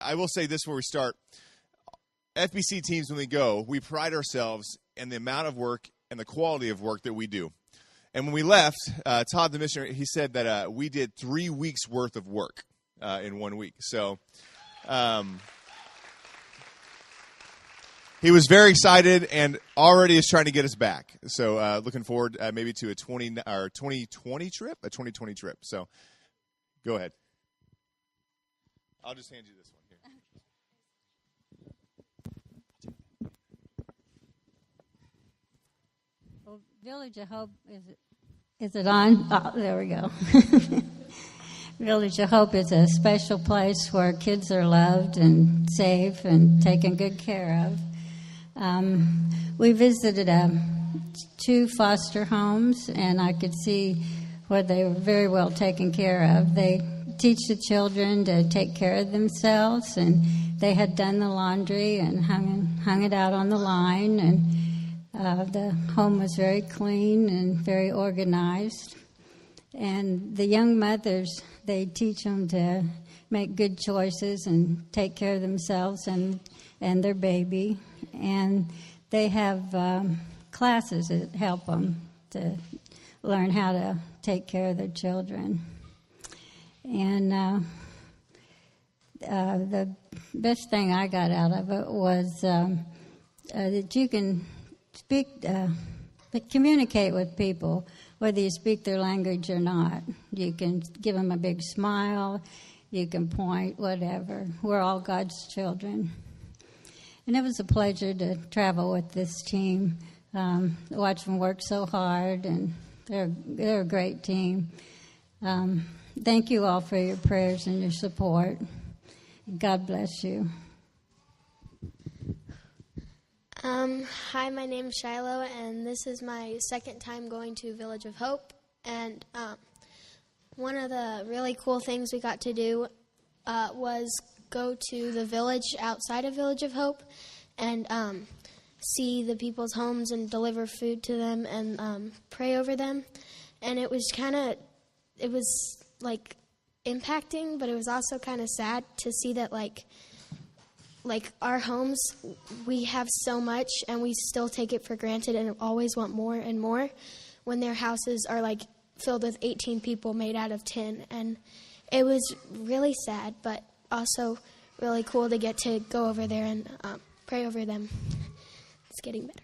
I will say this before we start. FBC teams, when we go, we pride ourselves in the amount of work and the quality of work that we do. And when we left, Todd, the missionary, he said that we did 3 weeks' worth of work in 1 week. So he was very excited and already is trying to get us back. So looking forward maybe to a 2020 trip, So go ahead. I'll just hand you this one here. Well, Village of Hope, is it on? Oh, there we go. Village of Hope is a special place where kids are loved and safe and taken good care of. We visited 2 foster homes, and I could see where they were very well taken care of. They teach the children to take care of themselves, and they had done the laundry and hung it out on the line, and the home was very clean and very organized. And the young mothers, they teach them to make good choices and take care of themselves and their baby. And they have classes that help them to learn how to take care of their children. And the best thing I got out of it was that you can communicate with people, whether you speak their language or not. You can give them a big smile, you can point, whatever. We're all God's children. And it was a pleasure to travel with this team, watch them work so hard, and they're a great team. Thank you all for your prayers and your support. God bless you. Hi, my name's Shiloh, and this is my second time going to Village of Hope. And one of the really cool things we got to do was go to the village outside of Village of Hope and see the people's homes and deliver food to them and pray over them. And it was like impacting, but it was also kind of sad to see that like our homes, we have so much and we still take it for granted and always want more and more, when their houses are like filled with 18 people made out of tin. And it was really sad, but also really cool to get to go over there and pray over them. It's getting better.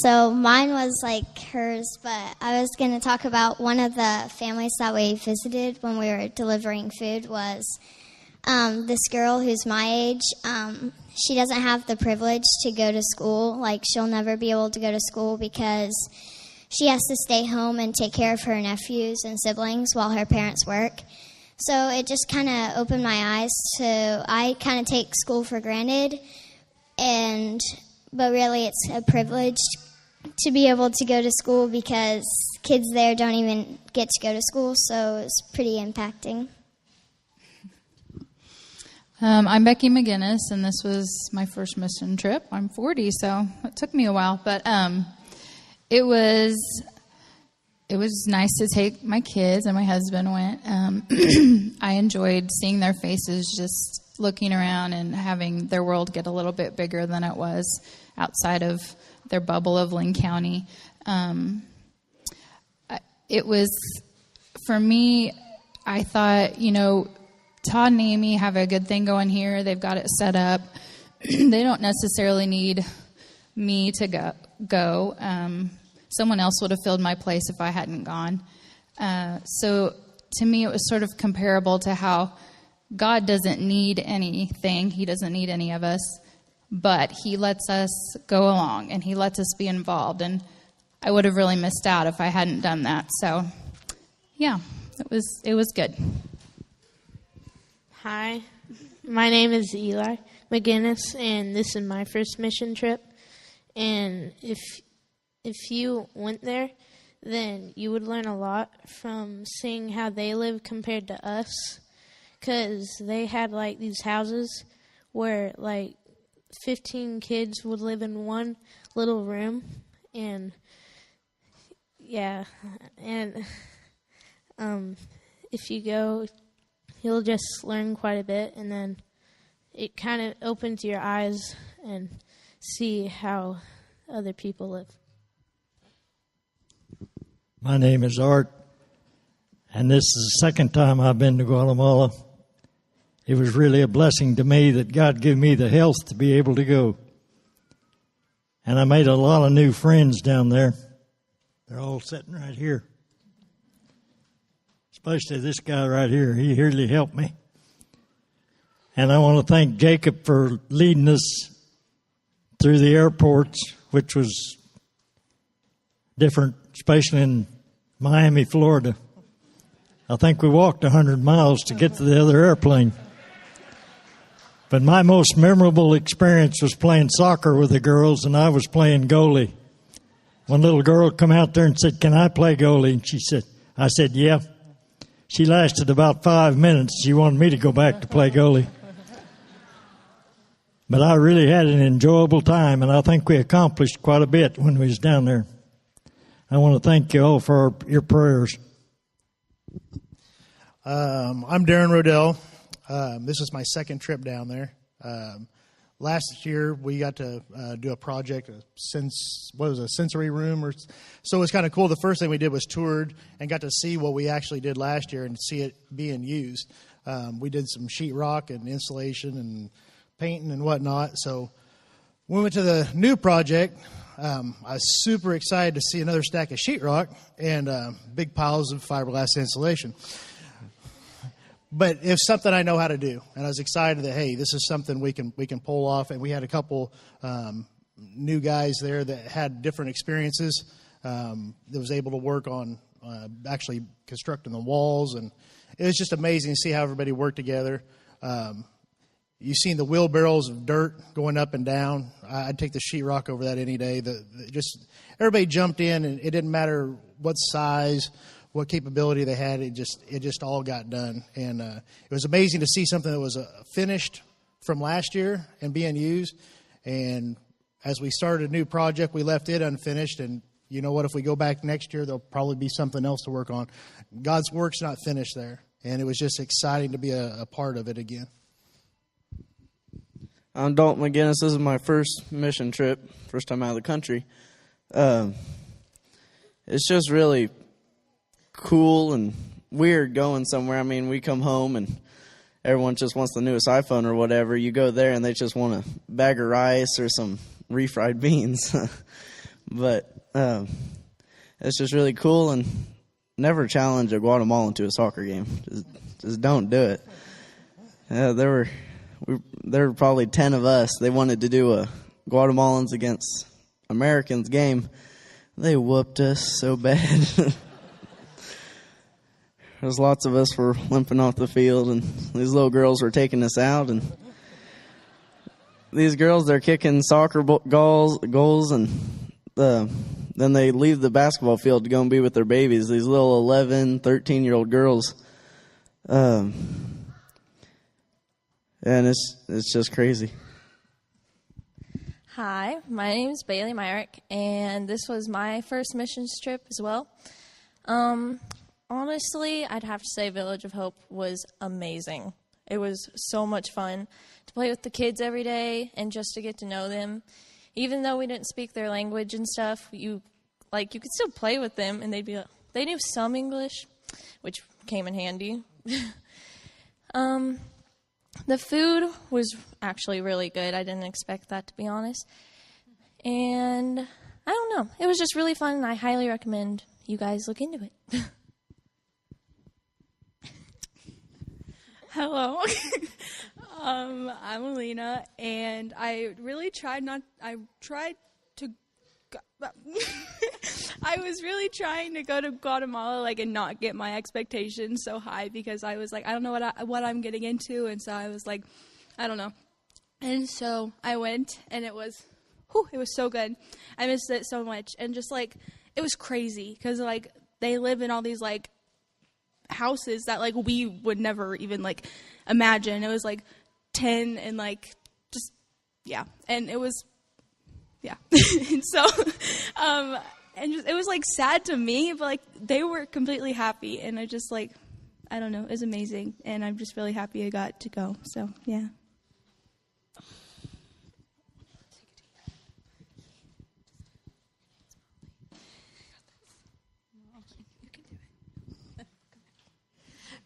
So mine was like hers, but I was going to talk about one of the families that we visited when we were delivering food was this girl who's my age. She doesn't have the privilege to go to school. Like, she'll never be able to go to school because she has to stay home and take care of her nephews and siblings while her parents work. So it just kind of opened my eyes to, I kind of take school for granted, but really it's a privilege to be able to go to school because kids there don't even get to go to school, so it's pretty impacting. I'm Becky McGinnis, and this was my first mission trip. I'm 40, so it took me a while, but it was nice to take my kids, and my husband went. I enjoyed seeing their faces, just looking around and having their world get a little bit bigger than it was outside of their bubble of Lynn County. It was, for me, I thought, Todd and Amy have a good thing going here. They've got it set up. They don't necessarily need me to go. Someone else would have filled my place if I hadn't gone. So to me, it was sort of comparable to how God doesn't need anything. He doesn't need any of us, but he lets us go along and he lets us be involved. And I would have really missed out if I hadn't done that. So yeah, it was good. Hi, my name is Eli McGinnis, and this is my first mission trip. And if you went there, then you would learn a lot from seeing how they live compared to us, because they had like these houses where like 15 kids would live in one little room, and yeah, and if you go, you'll just learn quite a bit, and then it kind of opens your eyes and see how other people live. My name is Art, and this is the second time I've been to Guatemala. It was really a blessing to me that God gave me the health to be able to go. And I made a lot of new friends down there. They're all sitting right here. Especially this guy right here. He really helped me. And I want to thank Jacob for leading us through the airports, which was different, especially in Miami, Florida. I think we walked 100 miles to get to the other airplane. But my most memorable experience was playing soccer with the girls, and I was playing goalie. One little girl come out there and said, "Can I play goalie?" And I said, "Yeah." She lasted about 5 minutes. She wanted me to go back to play goalie. But I really had an enjoyable time, and I think we accomplished quite a bit when we was down there. I want to thank you all for your prayers. I'm Darren Rodell. This is my second trip down there. Last year we got to do a project, a sensory room, so it was kind of cool. The first thing we did was toured and got to see what we actually did last year and see it being used. We did some sheetrock and insulation and painting and whatnot. So we went to the new project. I was super excited to see another stack of sheetrock and big piles of fiberglass insulation. But it's something I know how to do, and I was excited that, hey, this is something we can pull off. And we had a couple new guys there that had different experiences that was able to work on actually constructing the walls, and it was just amazing to see how everybody worked together. You've seen the wheelbarrows of dirt going up and down. I'd take the sheetrock over that any day. Everybody jumped in, and it didn't matter what size, what capability they had. It just all got done, and it was amazing to see something that was finished from last year and being used. And as we started a new project, we left it unfinished. And you know what? If we go back next year, there'll probably be something else to work on. God's work's not finished there, and it was just exciting to be a part of it again. I'm Dalton McGinnis. This is my first mission trip, first time out of the country. It's just really cool and weird going somewhere. I mean, we come home and everyone just wants the newest iPhone or whatever. You go there and they just want a bag of rice or some refried beans. But it's just really cool, and never challenge a Guatemalan to a soccer game. Just don't do it. There were probably 10 of us. They wanted to do a Guatemalans against Americans game. They whooped us so bad. There's lots of us were limping off the field, and these little girls were taking us out. And these girls, they're kicking soccer goals, and then they leave the basketball field to go and be with their babies. These little 11, 13-year-old girls. And it's just crazy. Hi, my name is Bailey Myrick, and this was my first missions trip as well. Honestly, I'd have to say Village of Hope was amazing. It was so much fun to play with the kids every day and just to get to know them. Even though we didn't speak their language and stuff, you could still play with them, and they knew some English, which came in handy. The food was actually really good. I didn't expect that, to be honest. And I don't know. It was just really fun, and I highly recommend you guys look into it. Hello. I'm Alina, and I was really trying to go to Guatemala, and not get my expectations so high, because I was like, I don't know what I'm getting into, and so I was like, I don't know. And so I went, and it was so good. I missed it so much, and just it was crazy, because they live in all these houses that we would never even imagine. It was 10 and just yeah, and it was yeah. And so and just, it was sad to me, but they were completely happy, and I just I don't know, it was amazing. And I'm just really happy I got to go. So, yeah.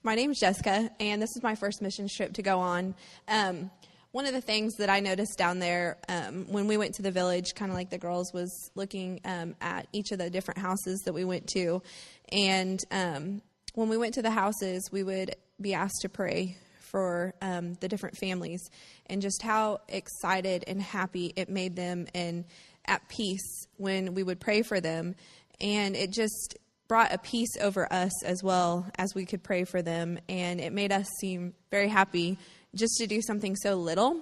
My name's Jessica, and this is my first mission trip to go on. One of the things that I noticed down there when we went to the village, kind of like the girls, was looking at each of the different houses that we went to. And when we went to the houses, we would be asked to pray for the different families, and just how excited and happy it made them and at peace when we would pray for them. And it just brought a peace over us as well as we could pray for them, and it made us seem very happy just to do something so little,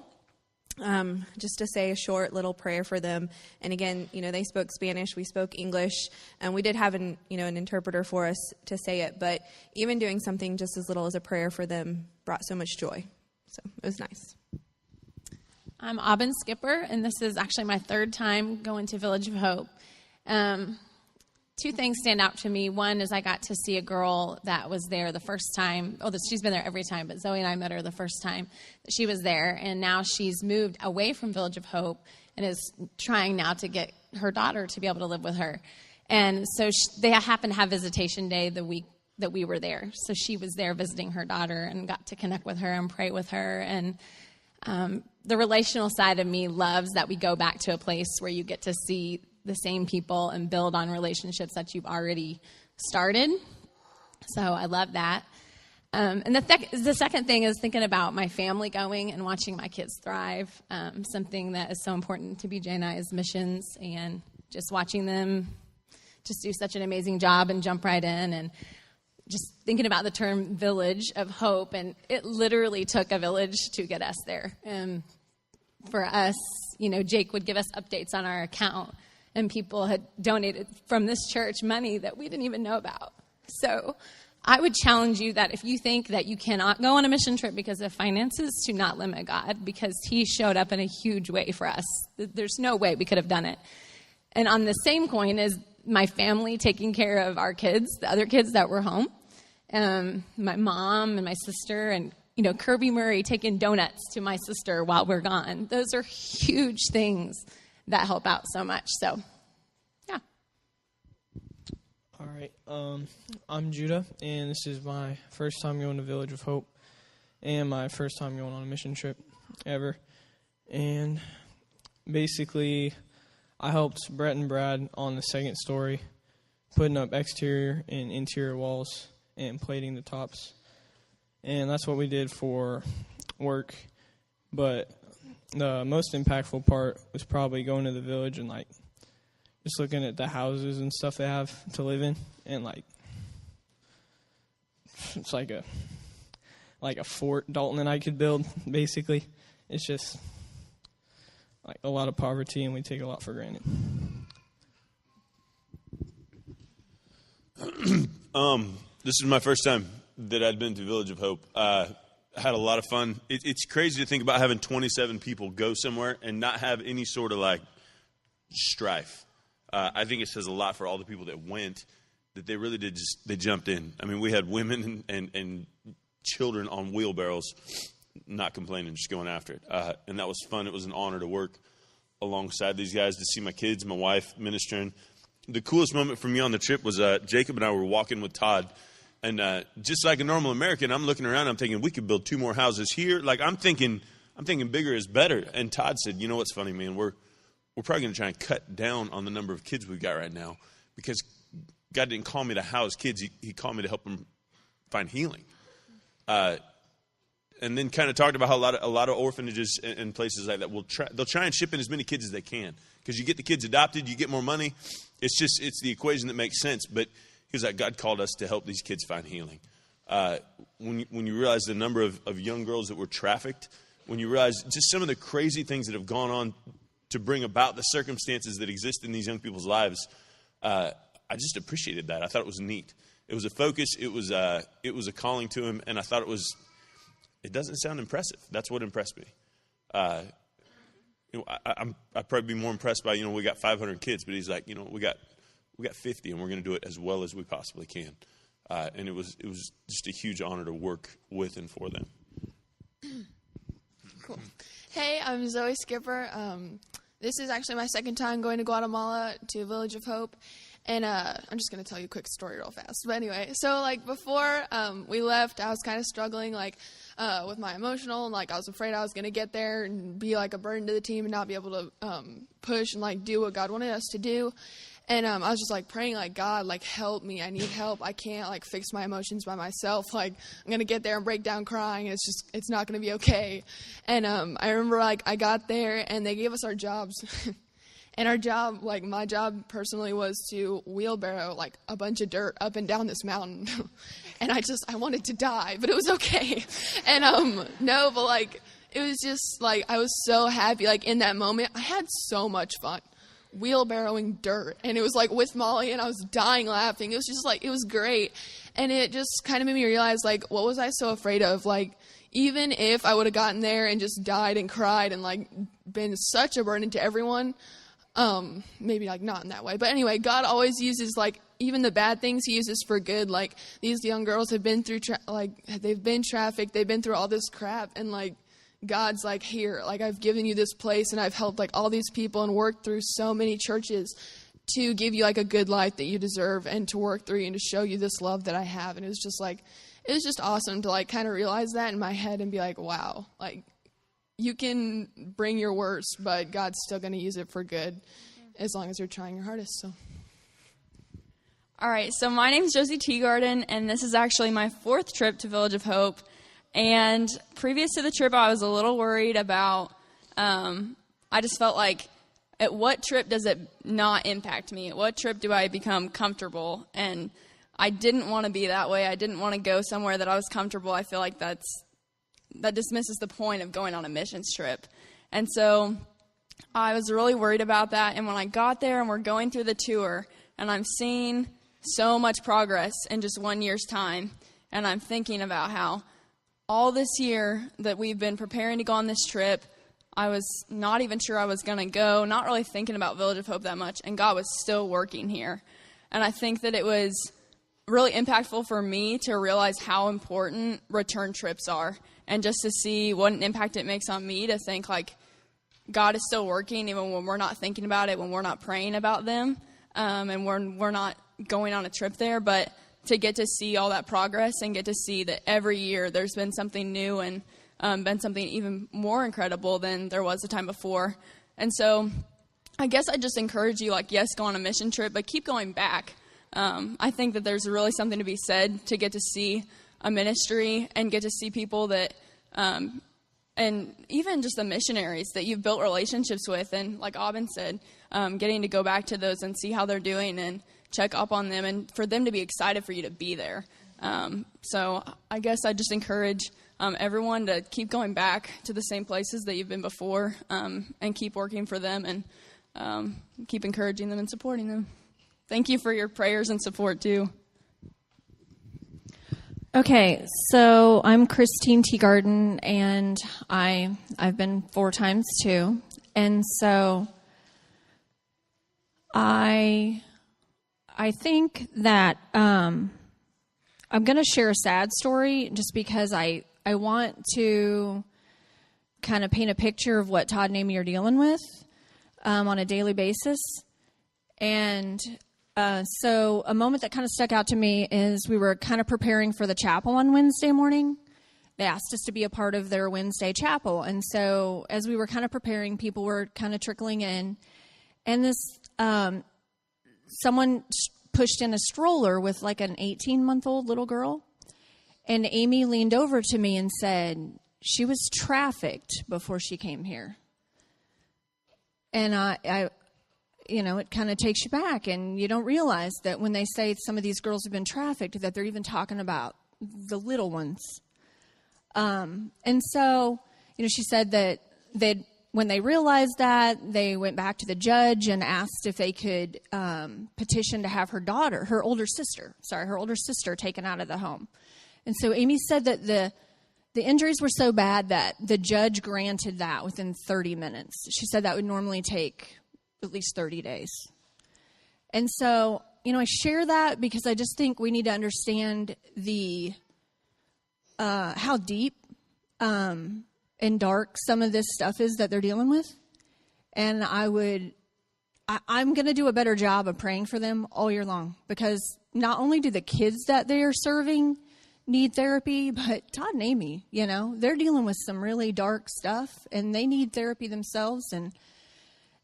just to say a short little prayer for them. And again, they spoke Spanish, we spoke English, and we did have an interpreter for us to say it, but even doing something just as little as a prayer for them brought so much joy. So it was nice. I'm Aubin Skipper, and this is actually my third time going to Village of Hope. Two things stand out to me. One is I got to see a girl that was there the first time. She's been there every time, but Zoe and I met her the first time that she was there, and now she's moved away from Village of Hope and is trying now to get her daughter to be able to live with her. And so they happened to have visitation day the week that we were there. So she was there visiting her daughter and got to connect with her and pray with her. And the relational side of me loves that we go back to a place where you get to see the same people and build on relationships that you've already started. So I love that. And the second thing is thinking about my family going and watching my kids thrive, something that is so important to BJ and I is missions, and just watching them just do such an amazing job and jump right in, and just thinking about the term Village of Hope, and it literally took a village to get us there. And for us, Jake would give us updates on our account, and people had donated from this church money that we didn't even know about. So I would challenge you that if you think that you cannot go on a mission trip because of finances, to not limit God, because he showed up in a huge way for us. There's no way we could have done it. And on the same coin is my family taking care of our kids, the other kids that were home, my mom and my sister, and Kirby Murray taking donuts to my sister while we're gone. Those are huge things that help out so much. So, yeah. All right. I'm Judah, and this is my first time going to Village of Hope, and my first time going on a mission trip ever. And basically, I helped Brett and Brad on the second story, putting up exterior and interior walls and plating the tops. And that's what we did for work. But the most impactful part was probably going to the village and just looking at the houses and stuff they have to live in, and it's like a fort Dalton and I could build. Basically, it's just a lot of poverty, and we take a lot for granted. This is my first time that I'd been to Village of Hope. Had a lot of fun. It's crazy to think about having 27 people go somewhere and not have any sort of strife. I think it says a lot for all the people that went, that they really did they jumped in. I mean, we had women and children on wheelbarrows, not complaining, just going after it. And that was fun. It was an honor to work alongside these guys, to see my kids, my wife ministering. The coolest moment for me on the trip was Jacob and I were walking with Todd. And just like a normal American, I'm looking around, I'm thinking, we could build 2 more houses here. I'm thinking bigger is better. And Todd said, you know what's funny, man? We're probably going to try and cut down on the number of kids we've got right now, because God didn't call me to house kids. He called me to help them find healing. And then kind of talked about how a lot of orphanages and places like that they'll try and ship in as many kids as they can, because you get the kids adopted, you get more money. It's the equation that makes sense. But he was like, God called us to help these kids find healing. When you realize the number of young girls that were trafficked, when you realize just some of the crazy things that have gone on to bring about the circumstances that exist in these young people's lives, I just appreciated that. I thought it was neat. It was a focus. It was a calling to him, and I thought it doesn't sound impressive. That's what impressed me. I'd probably be more impressed by, we got 500 kids, but he's like, we got 50, and we're going to do it as well as we possibly can. and it was just a huge honor to work with and for them. Cool. Hey, I'm Zoe Skipper. This is actually my second time going to Guatemala to Village of Hope. And I'm just going to tell you a quick story real fast. But anyway, so, like, before we left, I was kind of struggling, like, with my emotional. And, like, I was afraid I was going to get there and be, like, a burden to the team and not be able to push and, like, do what God wanted us to do. And I was just, like, praying, like, God, like, help me. I need help. I can't, like, fix my emotions by myself. Like, I'm going to get there and break down crying. And it's not going to be okay. And I remember, like, I got there, and they gave us our jobs. And our job, like, my job personally was to wheelbarrow, like, a bunch of dirt up and down this mountain. And I wanted to die, but it was okay. And, no, but, like, it was just, like, I was so happy. Like, in that moment, I had so much fun wheelbarrowing dirt. And it was, like, with Molly, and I was dying laughing. It was just, like, it was great. And it just kind of made me realize, like, what was I so afraid of? Like, even if I would have gotten there and just died and cried and, like, been such a burden to everyone, maybe, like, not in that way. But anyway, God always uses, like, even the bad things he uses for good. Like, these young girls have been through, they've been trafficked. They've been through all this crap. And, like, God's like, here, like, I've given you this place, and I've helped, like, all these people and worked through so many churches to give you, like, a good life that you deserve and to work through and to show you this love that I have. And it was just, like, it was just awesome to, like, kind of realize that in my head and be like, wow, like, you can bring your worst, but God's still going to use it for good as long as you're trying your hardest. So, all right, so my name's Josie Teegarden, and this is actually my 4th trip to Village of Hope. And previous to the trip, I was a little worried about, I just felt like, at what trip does it not impact me? At what trip do I become comfortable? And I didn't want to be that way. I didn't want to go somewhere that I was comfortable. I feel like that dismisses the point of going on a missions trip. And so I was really worried about that. And when I got there and we're going through the tour and I'm seeing so much progress in just 1 year's time, and I'm thinking about how all this year that we've been preparing to go on this trip, I was not even sure I was going to go, not really thinking about Village of Hope that much, and God was still working here. And I think that it was really impactful for me to realize how important return trips are, and just to see what an impact it makes on me, to think, like, God is still working even when we're not thinking about it, when we're not praying about them, and we're not going on a trip there. But to get to see all that progress and get to see that every year there's been something new and been something even more incredible than there was the time before. And so I guess I just encourage you, like, yes, go on a mission trip, but keep going back. I think that there's really something to be said to get to see a ministry and get to see people that, and even just the missionaries that you've built relationships with. And like Aubin said, getting to go back to those and see how they're doing and check up on them, and for them to be excited for you to be there. So I guess I just encourage everyone to keep going back to the same places that you've been before, and keep working for them, and keep encouraging them and supporting them. Thank you for your prayers and support too. Okay, so I'm Christine Teegarden, and I've been 4 times too, and so I think that I'm going to share a sad story just because I want to kind of paint a picture of what Todd and Amy are dealing with on a daily basis. And so a moment that kind of stuck out to me is we were kind of preparing for the chapel on Wednesday morning. They asked us to be a part of their Wednesday chapel. And so as we were kind of preparing, people were kind of trickling in. And this someone pushed in a stroller with like an 18-month-old little girl. And Amy leaned over to me and said, she was trafficked before she came here. And I you know, it kind of takes you back, and you don't realize that when they say some of these girls have been trafficked, that they're even talking about the little ones. And so, you know, she said that when they realized that, they went back to the judge and asked if they could petition to have her older sister taken out of the home. And so Amy said that the injuries were so bad that the judge granted that within 30 minutes. She said that would normally take at least 30 days. And so, I share that because I just think we need to understand the how deep and dark some of this stuff is that they're dealing with. And I'm going to do a better job of praying for them all year long, because not only do the kids that they are serving need therapy, but Todd and Amy, they're dealing with some really dark stuff, and they need therapy themselves. And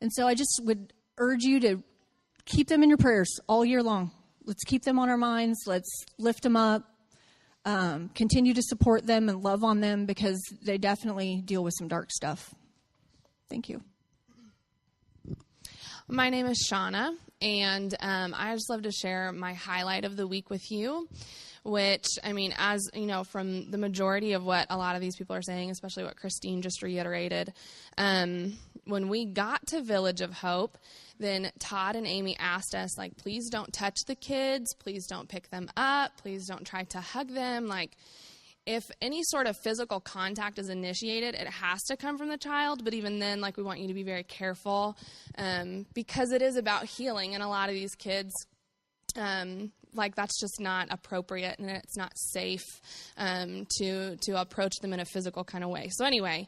so I just would urge you to keep them in your prayers all year long. Let's keep them on our minds. Let's lift them up. Continue to support them and love on them, because they definitely deal with some dark stuff. Thank you. My name is Shauna, and I just love to share my highlight of the week with you, which, as you know, from the majority of what a lot of these people are saying, especially what Christine just reiterated, when we got to Village of Hope, then Todd and Amy asked us, please don't touch the kids, please don't pick them up, please don't try to hug them. If any sort of physical contact is initiated, it has to come from the child. But even then, we want you to be very careful, because it is about healing. And a lot of these kids, that's just not appropriate, and it's not safe to approach them in a physical kind of way. So anyway,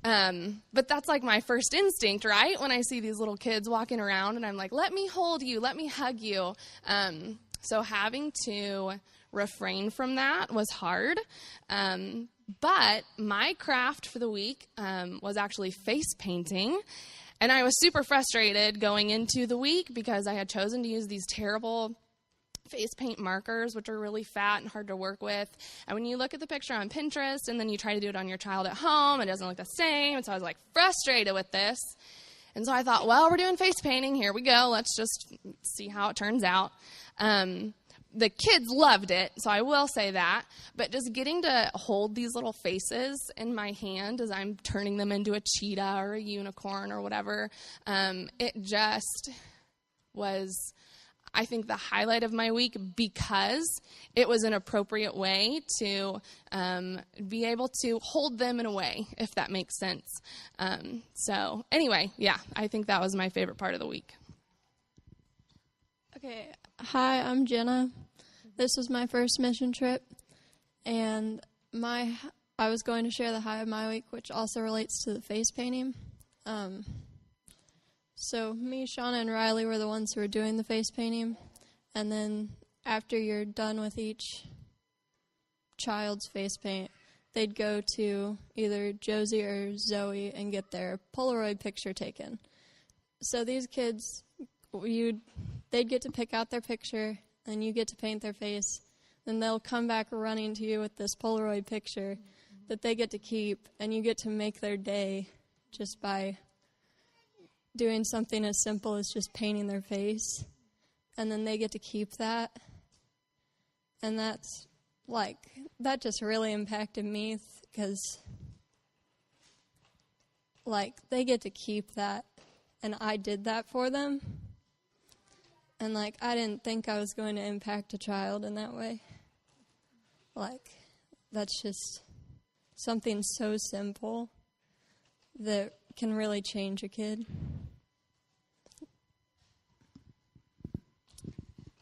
but that's my first instinct, right? When I see these little kids walking around, and I'm like, let me hold you, let me hug you. So having to refrain from that was hard. But my craft for the week was actually face painting. And I was super frustrated going into the week because I had chosen to use these terrible face paint markers, which are really fat and hard to work with. And when you look at the picture on Pinterest and then you try to do it on your child at home, it doesn't look the same. And so I was frustrated with this. And so I thought, well, we're doing face painting. Here we go. Let's just see how it turns out. The kids loved it, so I will say that. But just getting to hold these little faces in my hand as I'm turning them into a cheetah or a unicorn or whatever, it just was, I think, the highlight of my week, because it was an appropriate way to be able to hold them in a way, if that makes sense. So anyway, yeah, I think that was my favorite part of the week. Okay, hi, I'm Jenna. This was my first mission trip, and I was going to share the high of my week, which also relates to the face painting. So me, Shauna, and Riley were the ones who were doing the face painting, and then after you're done with each child's face paint, they'd go to either Josie or Zoe and get their Polaroid picture taken. So these kids, they'd get to pick out their picture, and you get to paint their face. Then they'll come back running to you with this Polaroid picture that they get to keep, and you get to make their day just by doing something as simple as just painting their face. And then they get to keep that. And that's, that just really impacted me, because, they get to keep that, and I did that for them. And, I didn't think I was going to impact a child in that way. That's just something so simple that can really change a kid.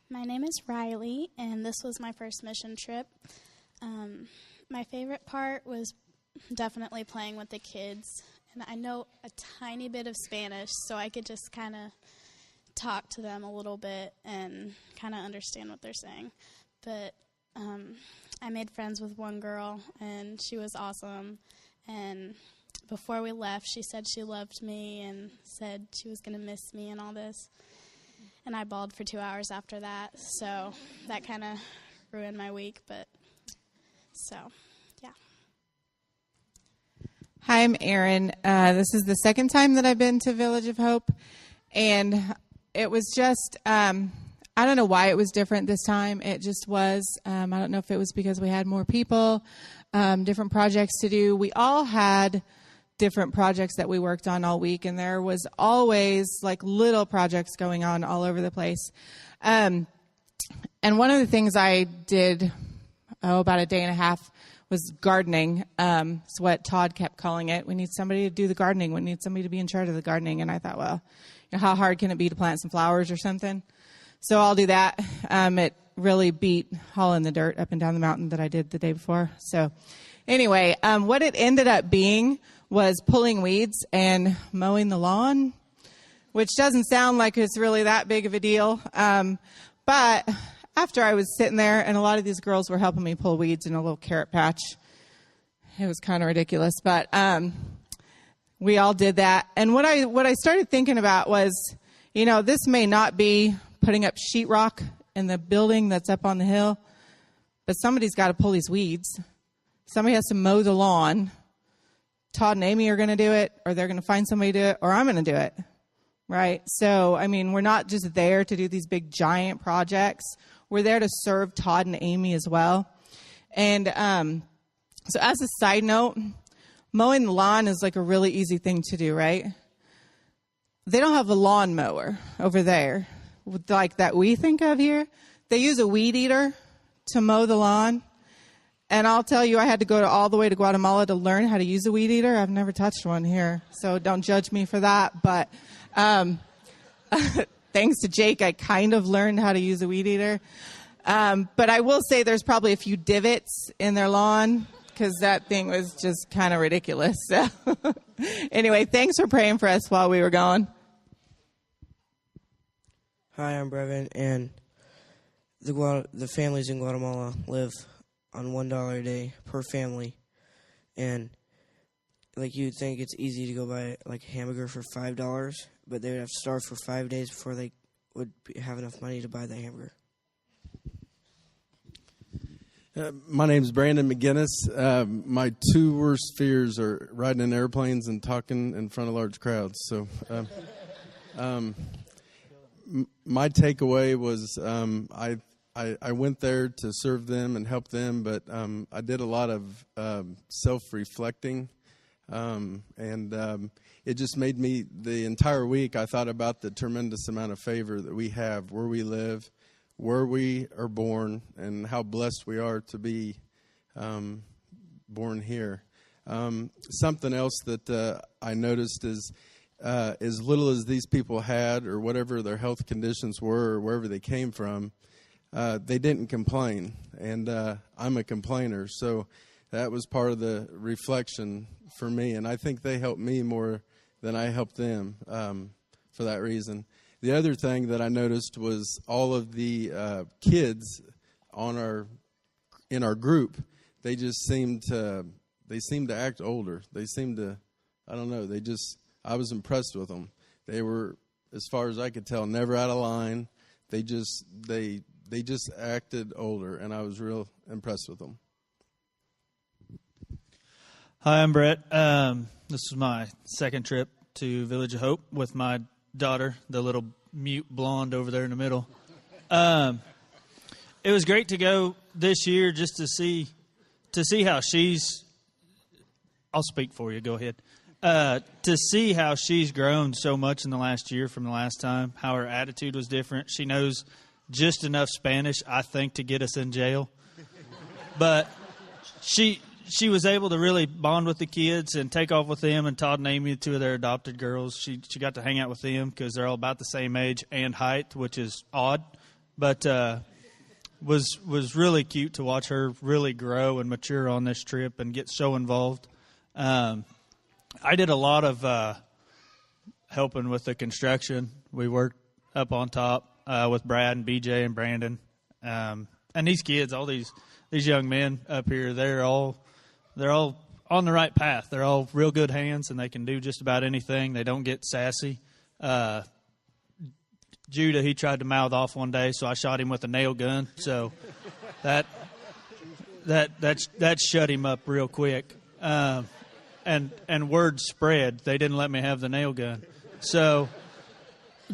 My name is Riley, and this was my first mission trip. My favorite part was definitely playing with the kids. And I know a tiny bit of Spanish, so I could just kind of talk to them a little bit and kind of understand what they're saying. But I made friends with one girl, and she was awesome. And before we left, she said she loved me and said she was going to miss me and all this. And I bawled for 2 hours after that, so that kind of ruined my week. But so, yeah. Hi, I'm Erin. This is the second time that I've been to Village of Hope, and it was just, I don't know why it was different this time. It just was. I don't know if it was because we had more people, different projects to do. We all had different projects that we worked on all week, and there was always little projects going on all over the place. And one of the things I did, about a day and a half, was gardening. It's what Todd kept calling it. We need somebody to do the gardening. We need somebody to be in charge of the gardening. And I thought, well, how hard can it be to plant some flowers or something? So I'll do that. It really beat hauling the dirt up and down the mountain that I did the day before. So anyway, what it ended up being was pulling weeds and mowing the lawn, which doesn't sound like it's really that big of a deal. But after I was sitting there and a lot of these girls were helping me pull weeds in a little carrot patch, it was kind of ridiculous. But we all did that. And what I started thinking about was, this may not be putting up sheetrock in the building that's up on the hill, but somebody's got to pull these weeds. Somebody has to mow the lawn. Todd and Amy are going to do it, or they're going to find somebody to do it, or I'm going to do it, right? So, we're not just there to do these big, giant projects. We're there to serve Todd and Amy as well. And so as a side note, mowing the lawn is like a really easy thing to do, right? They don't have a lawn mower over there like that we think of here. They use a weed eater to mow the lawn. And I'll tell you, I had to go all the way to Guatemala to learn how to use a weed eater. I've never touched one here, so don't judge me for that. But thanks to Jake, I kind of learned how to use a weed eater. But I will say there's probably a few divots in their lawn because that thing was just kind of ridiculous. So anyway, thanks for praying for us while we were gone. Hi, I'm Brevin, and the families in Guatemala live on $1 a day per family, and you'd think it's easy to go buy a hamburger for $5, but they would have to starve for 5 days before they would have enough money to buy the hamburger. My name's Brandon McGinnis. My two worst fears are riding in airplanes and talking in front of large crowds. So, my takeaway was I went there to serve them and help them, but I did a lot of self-reflecting, and it just made me, the entire week, I thought about the tremendous amount of favor that we have where we live, where we are born, and how blessed we are to be born here. Something else that I noticed is as little as these people had or whatever their health conditions were or wherever they came from, they didn't complain, and I'm a complainer, so that was part of the reflection for me, and I think they helped me more than I helped them for that reason. The other thing that I noticed was all of the kids in our group, they just seemed to act older. They seemed to, I don't know, I was impressed with them. They were, as far as I could tell, never out of line. They just acted older, and I was real impressed with them. Hi, I'm Brett. This is my second trip to Village of Hope with my daughter, the little mute blonde over there in the middle. It was great to go this year just to see how she's. I'll speak for you. Go ahead. To see how she's grown so much in the last year from the last time, how her attitude was different. She knows just enough Spanish, I think, to get us in jail. But she was able to really bond with the kids and take off with them, and Todd and Amy, two of their adopted girls. She got to hang out with them because they're all about the same age and height, which is odd. But was really cute to watch her really grow and mature on this trip and get so involved. I did a lot of helping with the construction. We worked up on top with Brad and BJ and Brandon. And these kids, all these young men up here, they're all on the right path. They're all real good hands, and they can do just about anything. They don't get sassy. Judah, he tried to mouth off one day, so I shot him with a nail gun. So that shut him up real quick. And word spread. They didn't let me have the nail gun. So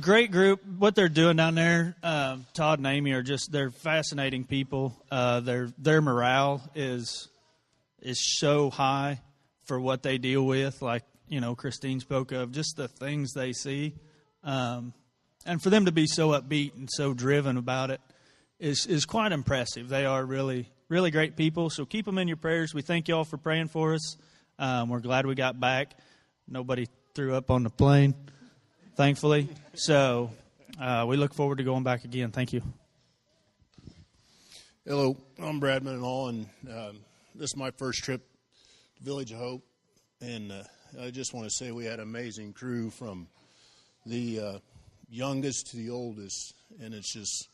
great group. What they're doing down there, Todd and Amy they're fascinating people. Their morale is so high for what they deal with. Like, Christine spoke of, just the things they see. And for them to be so upbeat and so driven about it is quite impressive. They are really, really great people. So keep them in your prayers. We thank you all for praying for us. We're glad we got back. Nobody threw up on the plane, thankfully. So we look forward to going back again. Thank you. Hello, I'm Bradman and all, and this is my first trip to Village of Hope, and I just want to say we had an amazing crew from the youngest to the oldest, and it's just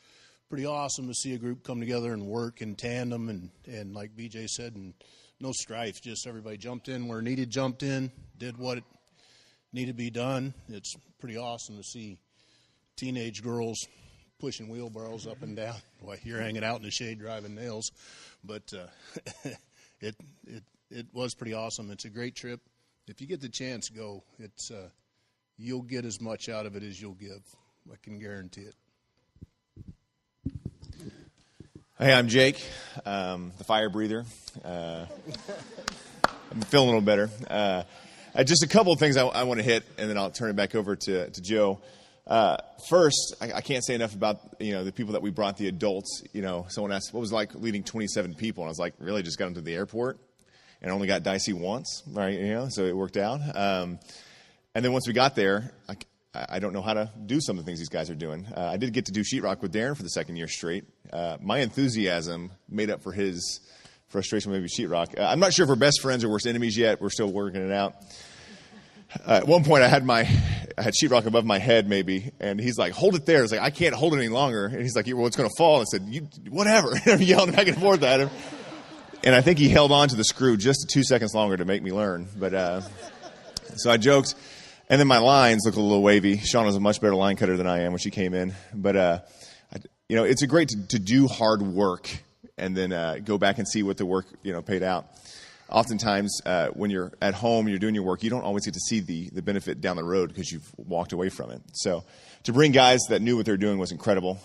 pretty awesome to see a group come together and work in tandem, and like BJ said, and no strife, just everybody jumped in where needed, jumped in, did what it needed to be done. It's pretty awesome to see teenage girls pushing wheelbarrows up and down while you're hanging out in the shade driving nails. But it was pretty awesome. It's a great trip. If you get the chance, go. It's you'll get as much out of it as you'll give. I can guarantee it. Hey, I'm Jake, the fire breather. I'm feeling a little better. Just a couple of things I want to hit, and then I'll turn it back over to Joe. First, I can't say enough about the people that we brought, the adults. Someone asked, what was it like leading 27 people? And I was like, really, just got them to the airport and only got dicey once, right? So it worked out. And then once we got there, I don't know how to do some of the things these guys are doing. I did get to do sheetrock with Darren for the second year straight. My enthusiasm made up for his frustration with maybe sheetrock. I'm not sure if we're best friends or worst enemies yet. We're still working it out. At one point, I had sheetrock above my head, maybe, and he's like, "Hold it there." I was like, "I can't hold it any longer." And he's like, "Well, it's going to fall." I said, "Whatever." And I'm yelling back and forth at him. And I think he held on to the screw just 2 seconds longer to make me learn. But so I joked. And then my lines look a little wavy. Sean was a much better line cutter than I am when she came in. But it's great to do hard work and then go back and see what the work paid out. Oftentimes, when you're at home, you're doing your work, you don't always get to see the benefit down the road because you've walked away from it. So to bring guys that knew what they're doing was incredible.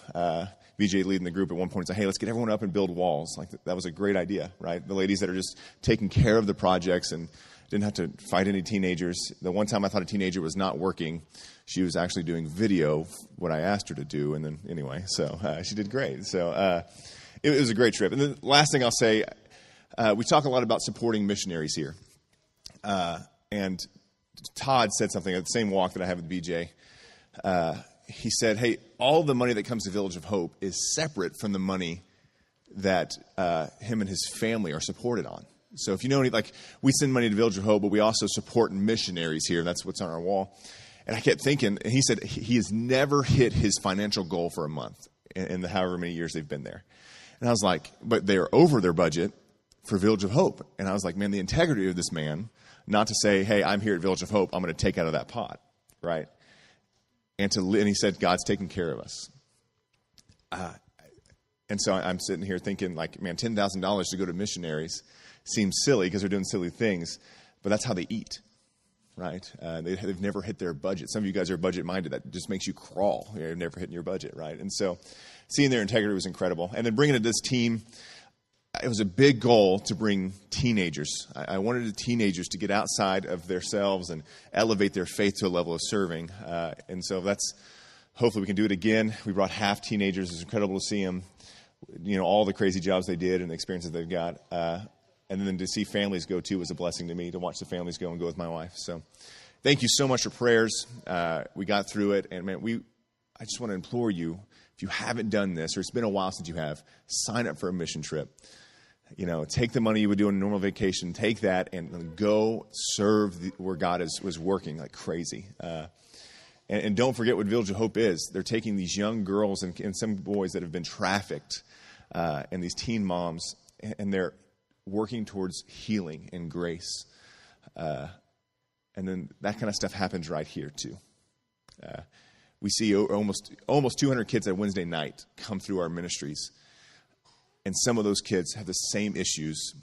BJ leading the group at one point said, "Hey, let's get everyone up and build walls." Like that was a great idea, right? The ladies that are just taking care of the projects and didn't have to fight any teenagers. The one time I thought a teenager was not working, she was actually doing video, what I asked her to do. And then anyway, so she did great. So it was a great trip. And the last thing I'll say, we talk a lot about supporting missionaries here. And Todd said something at the same walk that I have with BJ. He said, hey, all the money that comes to Village of Hope is separate from the money that him and his family are supported on. So if you know any, we send money to Village of Hope, but we also support missionaries here. That's what's on our wall. And I kept thinking, and he said he has never hit his financial goal for a month in the however many years they've been there. And I was like, but they're over their budget for Village of Hope. And I was like, man, the integrity of this man, not to say, hey, I'm here at Village of Hope, I'm going to take out of that pot, right? And he said, God's taking care of us. And so I'm sitting here thinking, man, $10,000 to go to missionaries seems silly because they're doing silly things, but that's how they eat, right? They've never hit their budget. Some of you guys are budget-minded. That just makes you crawl. You're never hitting your budget, right? And so seeing their integrity was incredible. And then bringing it to this team, it was a big goal to bring teenagers. I wanted the teenagers to get outside of themselves and elevate their faith to a level of serving. And so hopefully we can do it again. We brought half teenagers. It's incredible to see them, all the crazy jobs they did and the experiences they've got. And then to see families go, too, was a blessing to me, to watch the families go and go with my wife. So thank you so much for prayers. We got through it. And, man, I just want to implore you, if you haven't done this, or it's been a while since you have, sign up for a mission trip. Take the money you would do on a normal vacation, take that, and go serve where God was working like crazy. And don't forget what Village of Hope is. They're taking these young girls and some boys that have been trafficked and these teen moms, and they're working towards healing and grace. And then that kind of stuff happens right here, too. We see almost 200 kids at Wednesday night come through our ministries. And some of those kids have the same issues.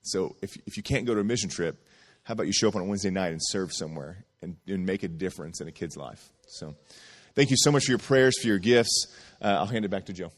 So if you can't go to a mission trip, how about you show up on a Wednesday night and serve somewhere and make a difference in a kid's life? So thank you so much for your prayers, for your gifts. I'll hand it back to Joe.